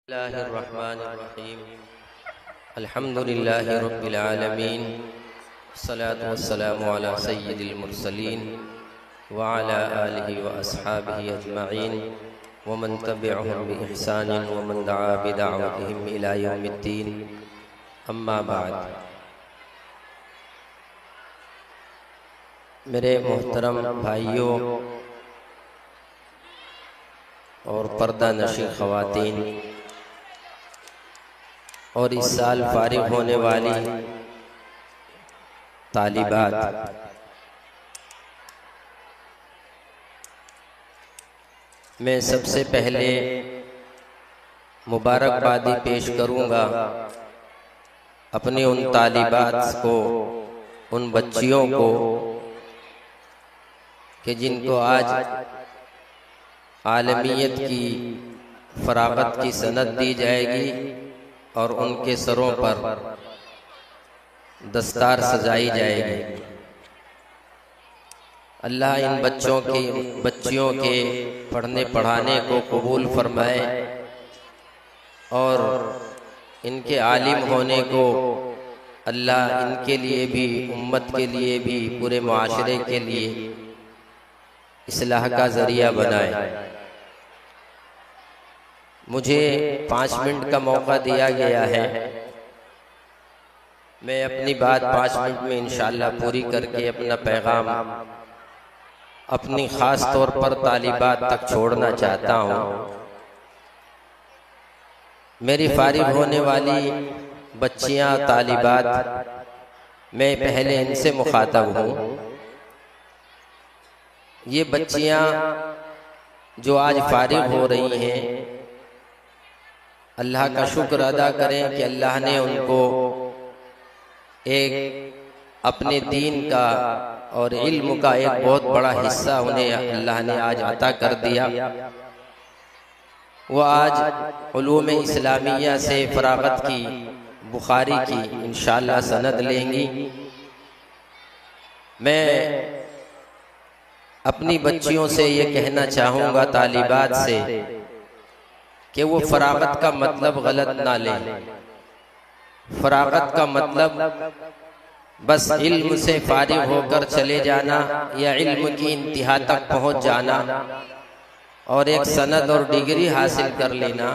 बिस्मिल्लाहिर्रहमानिर्रहीम अल्हम्दुलिल्लाहि रब्बिल आलमीन अस्सलातु वस्सलामु अला सय्यिदिल मुरसलीन व अला आलिहि व अस्हाबिहि अजमईन व मन तबिअहुम बि इहसानिन व मन दआ बिदअवतिहिम इला यौमिद्दीन अम्मा बाद। मेरे मोहतरम भाइयों और पर्दा नशीं ख़वातीन और इस साल फारिग होने वाली तालिबात, मैं सबसे पहले मुबारकबादी पेश करूंगा अपनी उन तालिबात को, उन बच्चियों को कि जिनको आज आलमियत की फरागत की सनद दी जाएगी और उनके सरों पर दस्तार सजाई जाएगी। अल्लाह इन बच्चियों के पढ़ने पढ़ाने को कबूल फरमाए और इनके आलिम होने को अल्लाह इनके लिए भी, उम्मत के लिए भी, पूरे मुआशरे के लिए इस्लाह का ज़रिया बनाए। मुझे 5 मिनट का मौका दिया गया है, मैं अपनी बात 5 मिनट में इंशाअल्लाह पूरी करके अपना पैगाम अपनी ख़ास तौर पर तालिबात तक छोड़ना चाहता हूँ। मेरी फारिग होने वाली बच्चियाँ तालिबात, मैं पहले इनसे मुखातब हूँ। ये बच्चियाँ जो आज फारिग हो रही हैं, अल्लाह का शुक्र अदा करें कि अल्लाह ने उनको एक अपने दीन का और इल्म का एक बहुत बड़ा हिस्सा उन्हें अल्लाह ने आज अता कर दिया। वो आज उलूम इस्लामिया से फरागत की, बुखारी की इंशाअल्लाह सनद लेंगी। मैं अपनी बच्चियों से ये कहना चाहूँगा, तालिबात से, कि वो फरागत का मतलब गलत ना लें। फरागत का मतलब बस इल्म से फारिग होकर चले जाना या इल्म की इंतहा तक पहुँच जाना और एक सनद और डिग्री हासिल कर लेना,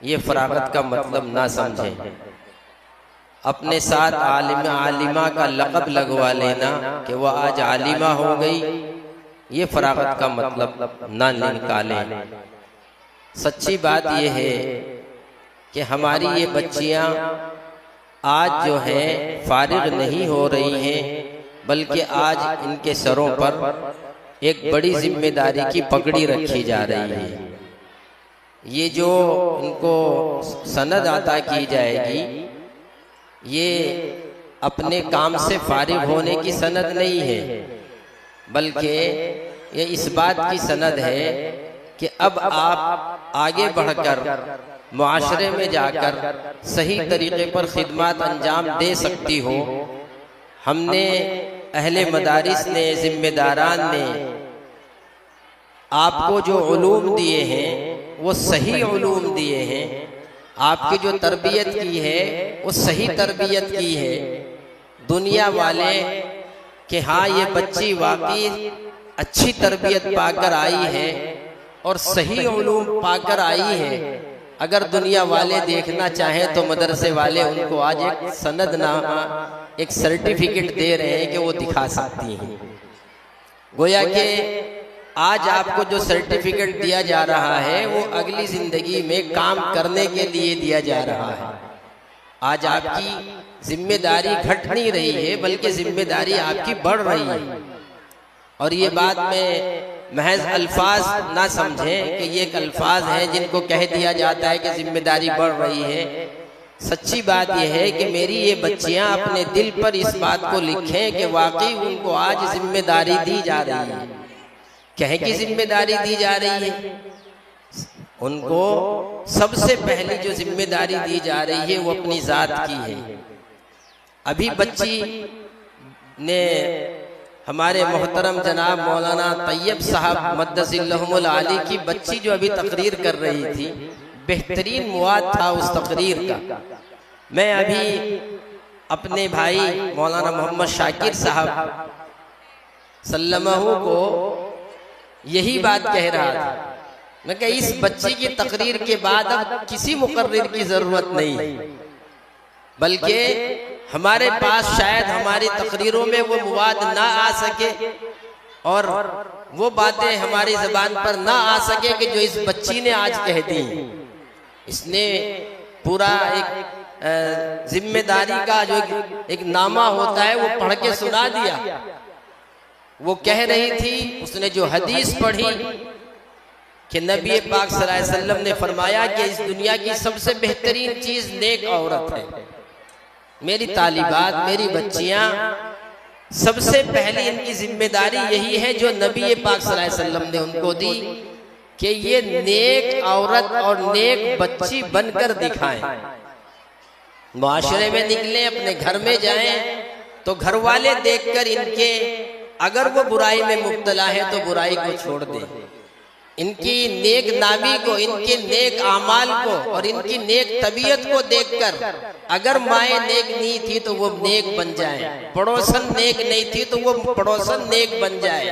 ये फरागत का मतलब ना समझें। अपने साथ आलिमा का लक़ब लगवा लेना कि वह आज आलिमा हो गई, ये फरागत का मतलब ना निकालें। सच्ची बात यह है कि हमारी ये बच्चियां आज जो हैं फारिग नहीं हो रही हैं, बल्कि आज इनके सरों पर एक बड़ी जिम्मेदारी की पगड़ी रखी जा रही है। ये जो इनको सनद अता की जाएगी, ये अपने काम से फारिग होने की सनद नहीं है, बल्कि ये इस बात की सनद है कि अब आप आगे बढ़कर मुआशरे में जाकर सही तरीके पर खिदमत अंजाम दे सकती हो। हमने अहले मदारिस ने, जिम्मेदारान ने आपको जो उलूम दिए हैं वो सही उलूम दिए हैं। आपकी जो तरबियत की है वो सही तरबियत की है। दुनिया वाले कि हाँ ये बच्ची वाकई अच्छी तरबियत पाकर आई है और सही उलूम पाकर आई है, अगर दुनिया वाले देखना चाहें तो मदरसे वाले उनको आज एक सनदनामा, एक सर्टिफिकेट दे रहे हैं कि वो दिखा सकती हैं। गोया कि आज आपको जो सर्टिफिकेट दिया जा रहा है वो अगली जिंदगी में काम करने के लिए दिया जा रहा है। आज आपकी जिम्मेदारी घट नहीं रही है, बल्कि जिम्मेदारी आपकी बढ़ रही है। और ये बात में महज अल्फाज ना समझें कि ये एक अल्फाज हैं जिनको कह दिया जाता है कि जिम्मेदारी बढ़ रही है। सच्ची बात यह है कि मेरी ये बच्चियां अपने दिल पर इस बात को लिखें कि वाकई उनको आज जिम्मेदारी दी जा रही है। कह की जिम्मेदारी दी जा रही है, उनको सबसे पहली जो जिम्मेदारी दी जा रही है वो अपनी जात की है। अभी बच्ची ने हमारे मोहतरम जनाब मौलाना तैयब साहब मद्दसिल्लहुल आली की बच्ची जो अभी तकरीर कर रही थी, बेहतरीन मुआद था उस तकरीर का। मैं अभी अपने भाई मौलाना मोहम्मद शाकिर साहब सल्लमहु को यही बात कह रहा था। मैं कहा इस बच्ची की तकरीर के बाद अब किसी मुकर्रिर की जरूरत नहीं, बल्कि हमारे पास शायद हमारी तकरीरों में वो मुवाद ना आ सके और वो बातें हमारी जबान पर ना आ सके कि जो इस बच्ची ने आज कह दी। इसने पूरा एक जिम्मेदारी का जो एक नामा होता है वो पढ़ के सुना दिया। वो कह रही थी, उसने जो हदीस पढ़ी कि नबी पाक सल्लल्लाहु अलैहि वसल्लम ने फरमाया कि इस दुनिया की सबसे बेहतरीन चीज नेक औरत है। मेरी तालिबात, मेरी बच्चियां, सबसे पहले इनकी जिम्मेदारी यही है जो नबी पाक सल्लल्लाहु अलैहि वसल्लम ने उनको दी कि ये नेक औरत और नेक बच्ची बनकर दिखाएं। माशरे में निकलें, अपने घर में जाएं तो घर वाले देखकर इनके अगर वो बुराई में मुब्तला है तो बुराई को छोड़ दें। इनकी नेक नामी को, इनके नेक आमाल को और इनकी नेक तबीयत को देखकर अगर माए नेक नहीं थी तो वो नेक बन जाए, पड़ोसन नेक नहीं थी तो वो पड़ोसन नेक बन जाए।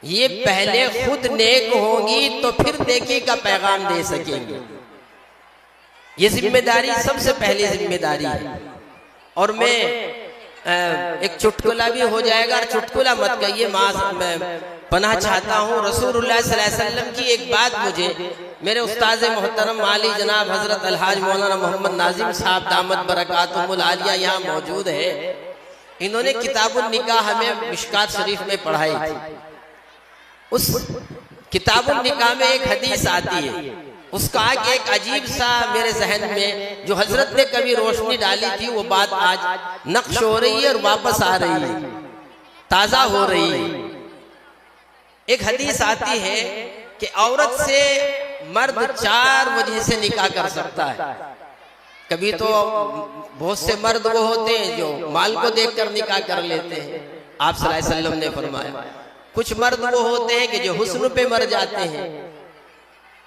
ये पहले खुद नेक होंगी तो फिर नेकी का पैगाम दे सकेंगे। ये जिम्मेदारी सबसे पहली जिम्मेदारी है। और मैं एक चुटकुला भी हो जाएगा, और चुटकुला मत कहिए, मैं पनाह चाहता हूँ रसूलुल्लाह सल्लल्लाहु अलैहि वसल्लम की एक बात मुझे मेरे उस्ताद मोहतरम आली जनाब हजरत अलहाज मौलाना मोहम्मद नाजिम साहब दामत बरकातुहुल आलिया यहाँ मौजूद है। इन्होंने किताबुन निकाह हमें मिशकात शरीफ में पढ़ाई थी। उस किताबुन निकाह में एक हदीस आती है, उसका एक अजीब सा मेरे जहन में जो हजरत ने कभी रोशनी डाली थी वो बात आज नक्श हो रही है और वापस आ रही है, ताजा हो रही है। एक हदीस आती है कि औरत से मर्द 4 वजह से निकाह कर सकता है। कभी तो बहुत से मर्द वो होते हैं जो माल को देखकर निकाह कर लेते हैं, आप सल्लल्लाहु अलैहि वसल्लम ने फरमाया। कुछ मर्द वो होते हैं कि जो हुस्न पे मर जाते हैं,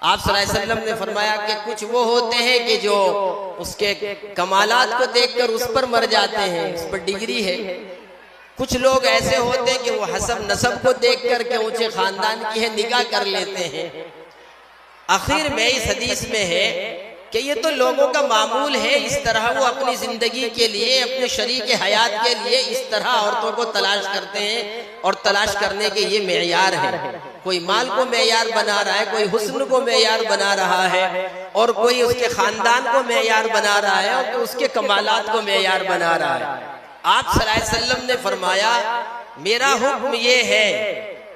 आप सल्लल्लाहु अलैहि वसल्लम ने फरमाया कि कुछ वो होते हैं कि जो उसके कमालात को देखकर उस पर मर जाते हैं, उस पर डिग्री है। कुछ लोग ऐसे होते हैं कि वो हसब नसब को देखकर के ऊंचे खानदान की है निकाह कर लेते हैं। आखिर में इस हदीस में है कि ये तो लोगों का मामूल है, इस तरह वो अपनी जिंदगी के लिए, अपने शरीक हयात के लिए इस तरह औरतों को तलाश करते हैं और तलाश करने के ये मेयार है। कोई माल को मेयार बना रहा है, कोई हुस्न को मेयार बना रहा है, और कोई उसके खानदान को मेयार बना रहा है, और उसके कमालात को मेयार बना रहा है। आप सल्लल्लाहु अलैहि वसल्लम ने फरमाया मेरा हुक्म ये है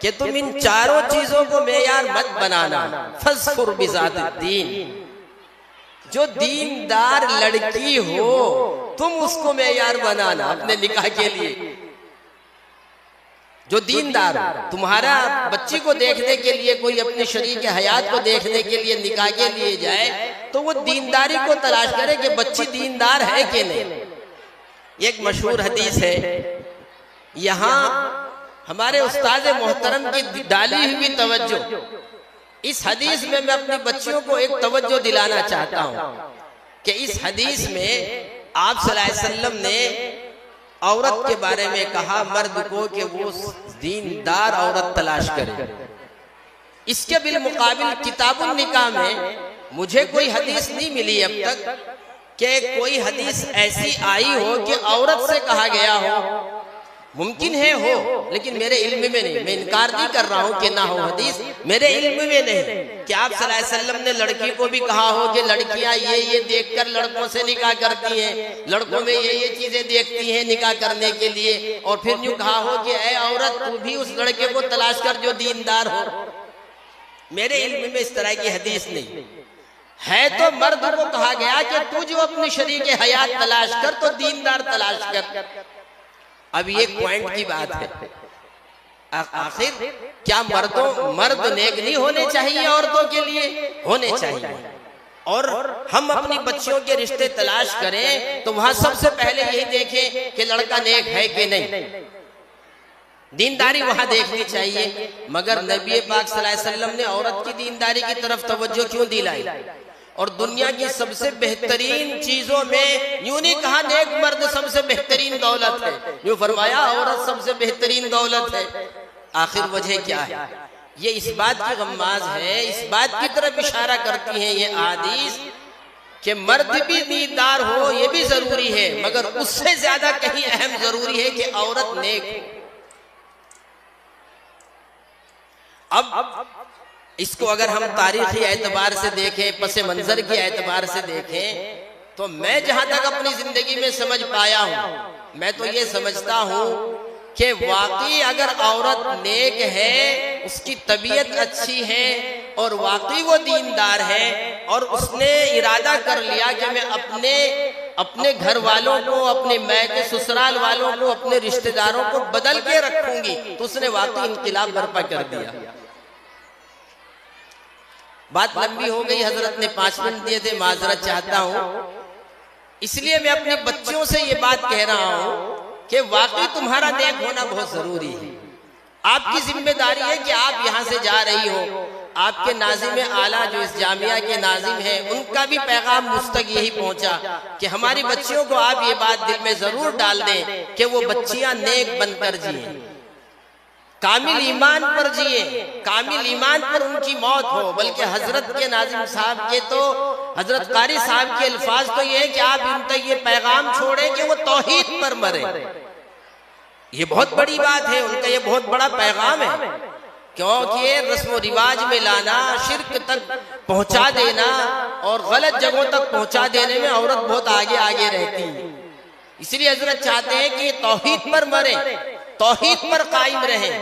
कि तुम इन 4 चीजों को मेयार मत बनाना। फज़्कुर बिज़ातिद्दीन, जो दीनदार लड़की हो तुम उसको मेयार बनाना अपने निकाह के लिए। जो दीनदार, तुम्हारा बच्ची को देखने के लिए कोई अपने शरीक हयात को देखने के लिए निकाह के लिए जाए तो वो दीनदारी को तलाश करे कि बच्ची दीनदार है कि नहीं। एक मशहूर हदीस है, यहाँ हमारे उस्ताद मोहतरम की डाली हुई तवज्जो, इस हदीस में मैं अपनी बच्चियों को एक तवज्जो दिलाना चाहता हूँ कि इस हदीस में आप सल्लल्लाहु अलैहि वसल्लम ने औरत के बारे में कहा मर्द को कि वो दीनदार औरत तलाश करे। इसके बिलमुकाबिल किताबुन निकाह में मुझे कोई हदीस नहीं मिली अब तक कि कोई हदीस ऐसी आई हो कि औरत से कहा गया हो। मुमकिन है हो, लेकिन मेरे इल्म में नहीं। मैं इनकार नहीं कर रहा हूं कि ना हो हदीस, मेरे इल्म में नहीं कि आप सल्लल्लाहु अलैहि वसल्लम ने लड़की को भी कहा हो कि लड़कियां ये देखकर लड़कों से निकाह करती हैं, लड़कों में ये चीजें देखती हैं निकाह करने के लिए, और फिर यूं कहा हो कि ऐ औरत तू भी उस लड़के को तलाश कर जो दीनदार हो। मेरे इल्म में इस तरह की हदीस नहीं है। तो मर्द को कहा गया कि तू जो अपनी शरीक हयात तलाश कर तो दीनदार तलाश कर। अब ये पॉइंट की बात है, आखिर क्या मर्द नेक नहीं होने चाहिए? औरतों के लिए होने चाहिए। और हम अपनी बच्चियों के रिश्ते तलाश करें तो वहां सबसे पहले यही देखें कि लड़का नेक है कि नहीं। दीनदारी वहां देखनी चाहिए। मगर नबी पाक सल्लल्लाहु अलैहि वसल्लम ने औरत की दीनदारी की तरफ तवज्जो क्यों दिलाई? और दुनिया की सबसे बेहतरीन चीजों में यूं नहीं कहा नेक मर्द सबसे बेहतरीन दौलत है, यूं फरमाया औरत सबसे बेहतरीन दौलत है। आखिर वजह क्या है? ये इस बात की गम्माज है, इस बात की तरफ इशारा करती हैं ये अहादीस कि मर्द भी दीनदार हो ये भी जरूरी है, मगर उससे ज्यादा कहीं अहम जरूरी है कि औरत नेक हो। अब इसको अगर हम तारीखी एतबार से देखें, पसे मंजर के एतबार से देखें, तो मैं जहां तक अपनी जिंदगी में समझ पाया हूं, मैं तो ये समझता हूं कि वाकई अगर औरत नेक है, उसकी तबीयत अच्छी है और वाकई वो दीनदार है और उसने इरादा कर लिया कि मैं अपने घर वालों को, अपने मैके ससुराल वालों को, अपने रिश्तेदारों को बदल के रखूंगी, तो उसने वाकई इनकलाब बर्पा कर दिया। बात लंबी हो गई, हजरत ने 5 मिनट दिए थे, माजरत चाहता हूं। इसलिए मैं अपने बच्चों से ये बात कह रहा हूं कि वाकई तुम्हारा नेक होना बहुत जरूरी है। आपकी जिम्मेदारी है कि आप यहां से जा रही हो, आपके नाजिम आला जो इस जामिया के नाजिम हैं, उनका भी पैगाम मुझ तक यही पहुंचा कि हमारी बच्चियों को आप ये बात दिल में जरूर डाल दें कि वो बच्चियां नेक बनकर जिए, कामिल ईमान पर जिए, कामिल ईमान पर उनकी मौत हो। बल्कि हजरत के नाजिम साहब के तो, हजरत कारी साहब के अल्फाज तो ये है कि आप इन तक ये पैगाम छोड़े कि वो तौहीद पर मरे। ये बहुत बड़ी बात है, उनका ये बहुत बड़ा पैगाम है, क्योंकि रस्म रिवाज में लाना, शिर्क तक पहुंचा देना और गलत जगहों तक पहुंचा देने में औरत बहुत आगे आगे रहती है। इसलिए हजरत चाहते हैं कि तौहीद पर मरे, तौहीद पर कायम रहें,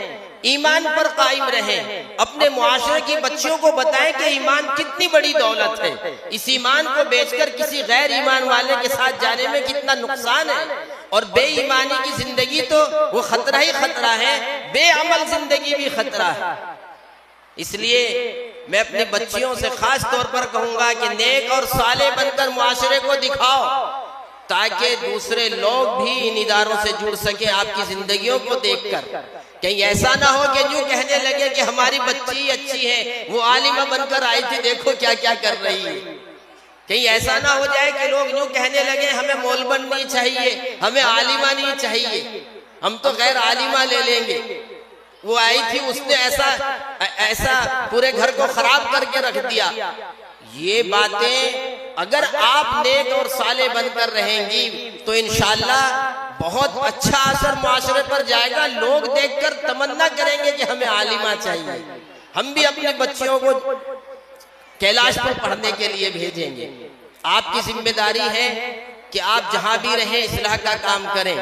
ईमान पर कायम रहें, अपने मुआशरे की बच्चियों को बताएं कि ईमान कितनी बड़ी दौलत है, इस ईमान को बेचकर किसी गैर ईमान वाले के साथ जाने में कितना नुकसान है, और बेईमानी की जिंदगी तो वो खतरा ही खतरा है, बेअमल जिंदगी भी खतरा है। इसलिए मैं अपनी बच्चियों से खास तौर पर कहूंगा कि नेक और साले बनकर मुआशरे को दिखाओ, ताकि दूसरे लोग भी इन इदारों से जुड़ सके आपकी जिंदगियों को देखकर। कहीं ऐसा ना हो कि यूं कहने लगे कि हमारी बच्ची अच्छी है, वो आलिमा बनकर आई थी, देखो क्या क्या कर रही है। कहीं ऐसा ना हो जाए कि लोग यूं कहने लगे हमें मौलबन नहीं चाहिए, हमें आलिमा नहीं चाहिए, हम तो गैर आलिमा ले लेंगे। वो आई थी, उसने ऐसा पूरे घर को खराब करके रख दिया। ये बातें अगर आप नेक और साले बनकर रहेंगी तो इंशाअल्लाह बहुत अच्छा असर माशरे पर जाएगा। लोग देखकर तमन्ना करेंगे कि हमें आलिमा चाहिए। हम भी अपने बच्चियों को कैलाश पर पढ़ने के लिए भेजेंगे। आपकी जिम्मेदारी है कि आप जहां भी रहें इस्लाह का काम करें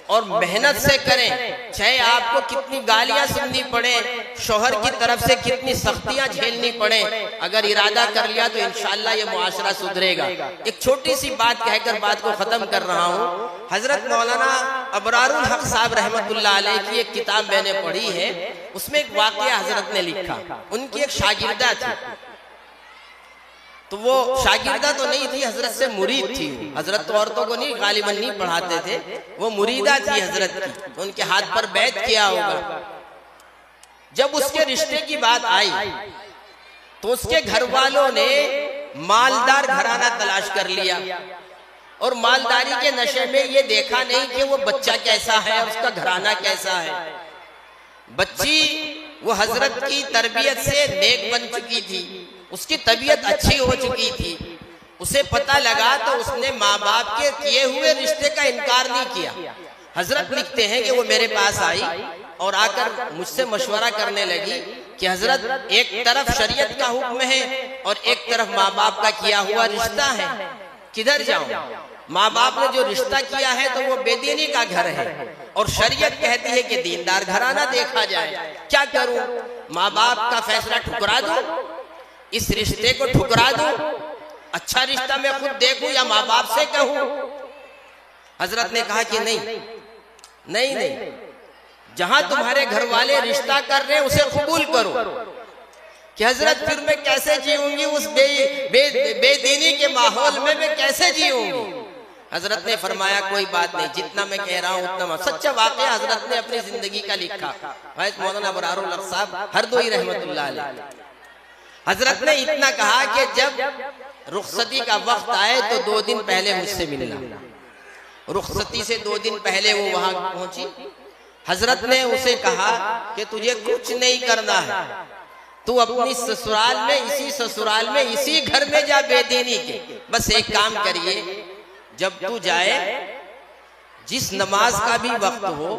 और मेहनत से करें, चाहे आपको कितनी गालियां सुननी पड़े, शोहर की तरफ से कितनी सख्तियां झेलनी पड़े, अगर इरादा कर लिया तो इंशाअल्लाह ये मुआशरा सुधरेगा। एक छोटी सी बात कहकर बात को खत्म कर रहा हूँ। हजरत मौलाना अबरारुल हक साहब रहमतुल्लाह अलैह की एक किताब मैंने पढ़ी है, उसमें एक वाकया हजरत ने लिखा। उनकी एक शागिर्दा थी, तो वो शागिर्दा तो नहीं थी, हजरत से मुरीद थी। हजरत तो औरतों को नहीं, गालिबन नहीं पढ़ाते थे, वो मुरीदा थी हजरत की, तो उनके हाथ पर बैत किया होगा। जब उसके रिश्ते की बात आई तो उसके घर वालों ने मालदार घराना तलाश कर लिया और मालदारी के नशे में ये देखा नहीं कि वो बच्चा कैसा है, उसका घराना कैसा है। बच्ची वो हजरत की तरबियत से नेक बन चुकी थी, उसकी तबीयत अच्छी हो चुकी थी। उसे पता लगा तो उसने माँ बाप के किए हुए रिश्ते का इनकार नहीं किया। हजरत लिखते हैं कि वो मेरे पास आई और आकर मुझसे मशवरा करने लगी कि हजरत एक तरफ शरीयत का हुक्म है और एक तरफ माँ बाप का किया हुआ रिश्ता है, किधर जाऊं? माँ बाप ने जो रिश्ता किया है तो वो बेदीनी का घर है और शरीयत कहती है कि दीनदार घराना देखा जाए। क्या करूं? माँ बाप का फैसला ठुकरा दूं, इस रिश्ते को ठुकरा दूं, अच्छा रिश्ता मैं खुद देखूं या माँ बाप से कहूं? हजरत ने कहा कि नहीं, जहां तुम्हारे घर वाले रिश्ता कर रहे हैं उसे कबूल करो। कि हजरत फिर मैं कैसे जीऊंगी उस बेदीनी के माहौल में, मैं कैसे जीऊंगी? हजरत ने फरमाया कोई बात नहीं, जितना मैं कह रहा हूँ उतना। सच्चा वाकया हजरत ने अपनी जिंदगी का लिखा। मौलाना अबरारुल हक साहब हरदोई रहमतुल्लाह अलैह। हजरत ने इतना कहा कि जब रुखसती का वक्त आए तो 2 दिन पहले मुझसे मिलना। रुखसती से 2 दिन पहले वो वहां पहुंची। हजरत ने उसे कहा कि तुझे कुछ नहीं करना है, तू अपनी ससुराल में, इसी ससुराल में, इसी घर में जा बेदीनी के। बस एक काम करिए, जब तू जाए जिस नमाज का भी वक्त हो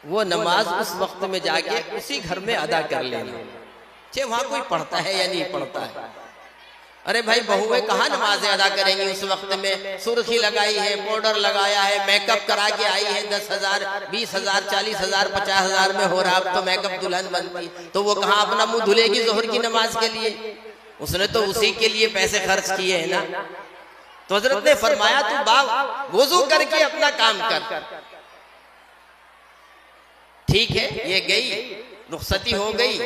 वो नमाज उस वक्त में जाके उसी घर में अदा कर लेना, चाहे वहां कोई पढ़ता है या नहीं पढ़ता है। अरे भाई बहुएं कहाँ नमाजें अदा करेंगी उस वक्त में? सुर्खी लगाई है, पाउडर लगाया है, मेकअप करा के आई है, 10,000, 20,000, 40,000, 50,000 में हो रहा, अब तो मेकअप दुल्हन बनती, तो वो कहाँ अपना मुंह धुलेगी जोहर की नमाज के लिए? उसने तो उसी के लिए पैसे खर्च किए है ना। तो हजरत ने फरमाया तू बाप वुजू करके अपना काम कर। ठीक है, ये गई, रुखसती हो गई।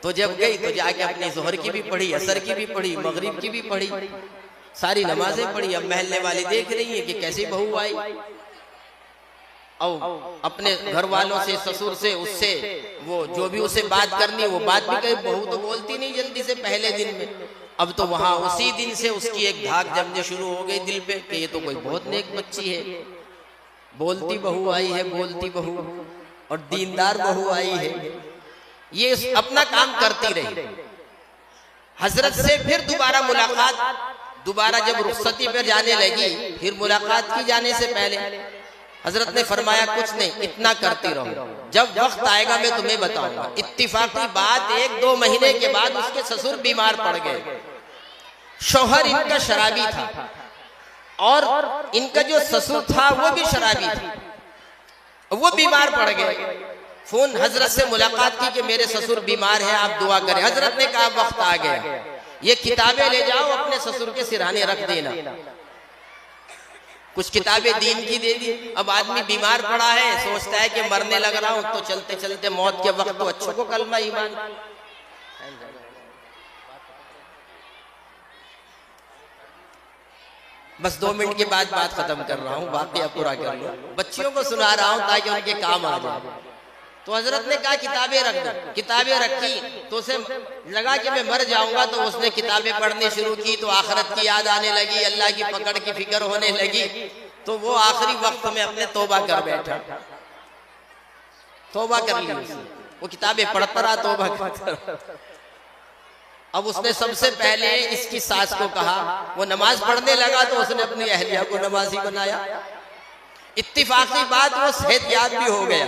तो जब गई तो जाके अपने जोहर की भी पढ़ी, असर की भी पढ़ी, मगरिब की भी पढ़ी, सारी नमाजें पढ़ी। अब महल्ले वाली देख रही है कि कैसी बहू आई, और अपने घर वालों से, ससुर से, उससे वो जो भी उसे बात करनी वो बात भी कही। बहू तो बोलती नहीं जल्दी से पहले दिन में। अब तो वहां उसी दिन से उसकी एक धाक जमने शुरू हो गई दिल पे कि ये तो कोई बहुत नेक बच्ची है, बोलती बहू आई है, बोलती बहू, और दीनदार बहू आई है। ये अपना काम करती रही। हजरत से फिर दोबारा मुलाकात, दोबारा जब रुखसती पर जाने लगी, फिर मुलाकात की जाने से पहले हजरत ने फरमाया कुछ नहीं, इतना करती रहो, जब वक्त आएगा मैं तुम्हें बताऊंगा। इत्तिफाकी बात 1-2 महीने के बाद उसके ससुर बीमार पड़ गए। शौहर इनका शराबी था और इनका जो ससुर था वो भी शराबी था, वो बीमार पड़ गए। फोन हजरत से मुलाकात की कि मेरे ससुर बीमार हैं, आप दुआ करें। हजरत ने कहा वक्त आ गया, ये किताबें ले जाओ अपने ससुर के सिरहाने रख देना। कुछ किताबें दीन की दे दी। अब आदमी बीमार पड़ा है, सोचता है कि मरने लग रहा हूं, तो चलते चलते मौत के वक्त तो अच्छों को कलमा ईमान। बस 2 मिनट के बाद बात खत्म कर रहा हूँ, वाकया पूरा कर लो। बच्चियों को सुना रहा हूँ ताकि उनके काम आ जाए। तो हजरत ने कहा किताबें रख दो। किताबें रखी तो उसे लगा कि मैं मर जाऊंगा, तो उसने किताबें पढ़नी शुरू की। तो आखिरत की याद आने लगी, अल्लाह की पकड़ की फिक्र होने लगी। तो वो आखिरी वक्त में अपने तौबा कर बैठा, तौबा कर ली उसने। वो किताबें पढ़ता रहा, तौबा करता। अब उसने सबसे पहले इसकी सास को कहा, वो नमाज पढ़ने लगा तो उसने अपनी अहलिया को नमाजी बनाया। इत्तिफाकी बात वो सेहतयाब भी हो गया।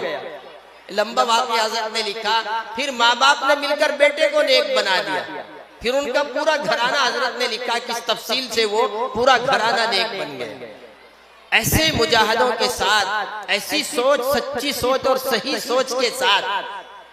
लंबा वाक़या हज़रत ने लिखा। फिर माँ बाप ने मिलकर बेटे को नेक बना दिया। फिर उनका पूरा घराना, हजरत ने लिखा किस तफसील से वो पूरा घराना नेक बन गया। ऐसे मुजाहिदों के साथ, ऐसी सोच, सच्ची सोच और सही सोच के साथ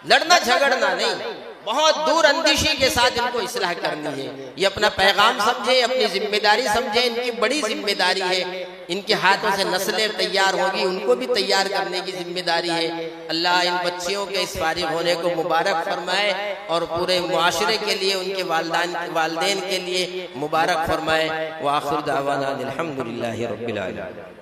लड़ना झगड़ना नहीं, बहुत दूर अंदेशी के साथ इनको इस्लाह करनी है। ये अपना पैगाम समझे, अपनी जिम्मेदारी समझे, इनकी बड़ी जिम्मेदारी है। इनके हाथों से नस्लें तैयार होगी, उनको भी तैयार करने की जिम्मेदारी है। अल्लाह इन बच्चियों के इस फारिग होने को मुबारक फरमाए और पूरे मुआशरे के लिए, उनके वालिदैन के लिए मुबारक फरमाए। व आखिर दावाना अल्हम्दुलिल्लाहि रब्बिल आलमीन।